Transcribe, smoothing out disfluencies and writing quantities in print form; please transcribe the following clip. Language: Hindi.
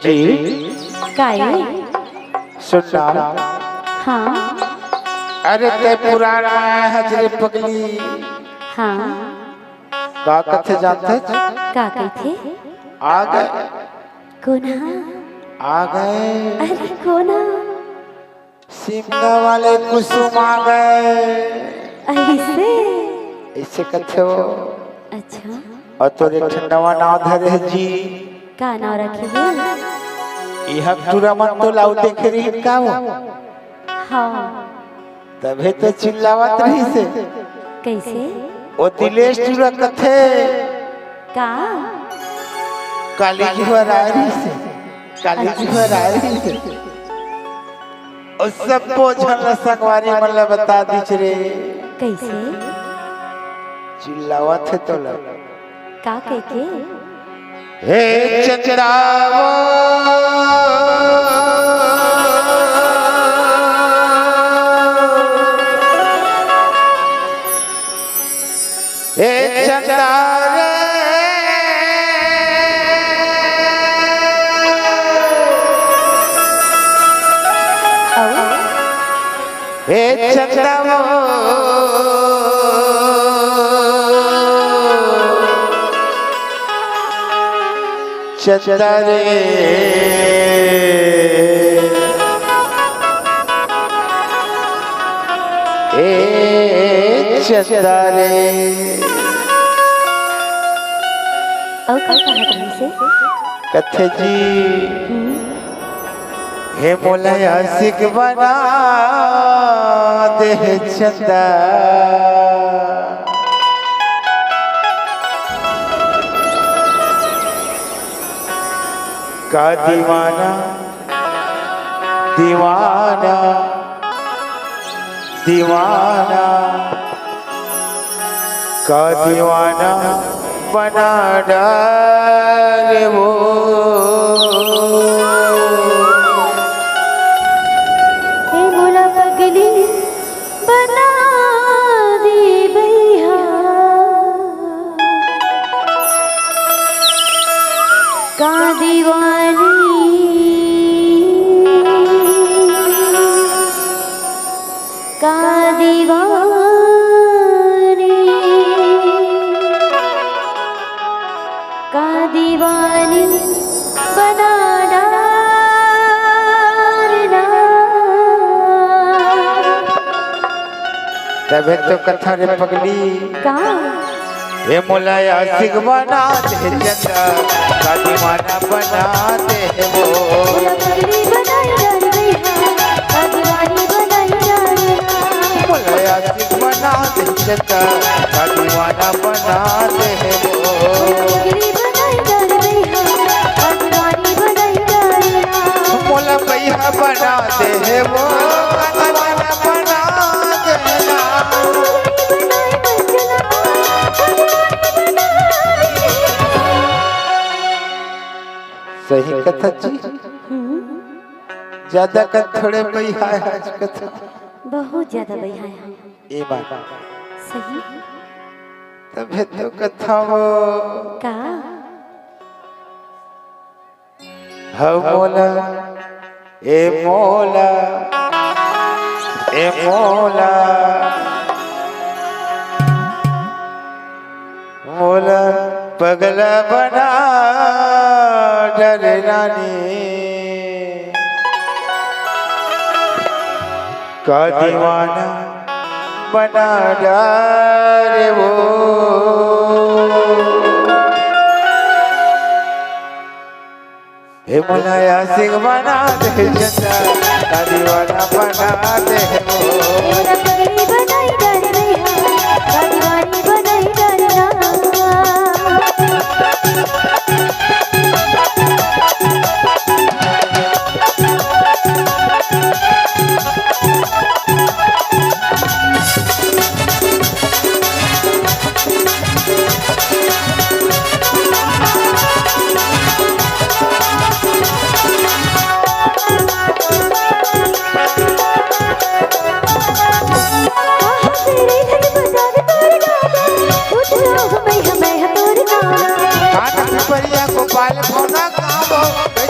जी काहे? सुनना। हाँ अरे ते पुराण में हजरे पगली हाँ का कथे जानते का कहते? आ गए कोना? आ गए अरे कोना? सिमला वाले कुसुम आ गए ऐसे? ऐसे कथे हो। अच्छा और तोरे ठंडवा नाव धरे जी का नाम रखे है? यह तुरा मन तो लाउ देख रही का हो हाँ तबे तो चिल्लावत रही से कैसे? ओ दिलेश तुरा कथे का? काली जी पर आ रही से काली जी पर आ रही से और सब पोछल सकवारी मतलब बता दीच रे कैसे? चिल्लावत है तो लग का कह के? हे चंद्रावो हे चंद्रारे हे चंद्रावो चंद्रे ए चंद्रे और का कहा तुम से? कथे जी हे मोलया सिख बना दे चंदा का दीवाना दीवाना दीवाना का दीवाना बना डाले वो हे मोला पगली बना दे भैया का दीवानी का दीवानी का दीवानी बना डालना। तबे तो कथा रे पगली का? हे मोलाया सिख बना दे चंदा का दीवाना बना दे वो मोला पगली बनाई डाल भैया का दीवानी बनाई डालना। मोलाया सिख बना दे चंदा का दीवाना बना दे वो पगली बनाई डाल भैया का दीवानी बनाई डालना। मोला भैया बना दे वो का दीवाना बना देना सही कथा जी ज्यादा कथ थोड़े भैया आज कथा बहुत ज्यादा भैया है ये बात सही तबे तो कथा हो का? हव मोला ए मोला ए मोला मोला पगला बना डर रानी का दीवाना बना डारे वो हे मोलाया सिंह बना दे चंदा का दीवाना बना दे वो मोला पगली बनाई डाल भैया का दीवानी बनाई डालना। परिया गोपाल भोना काबो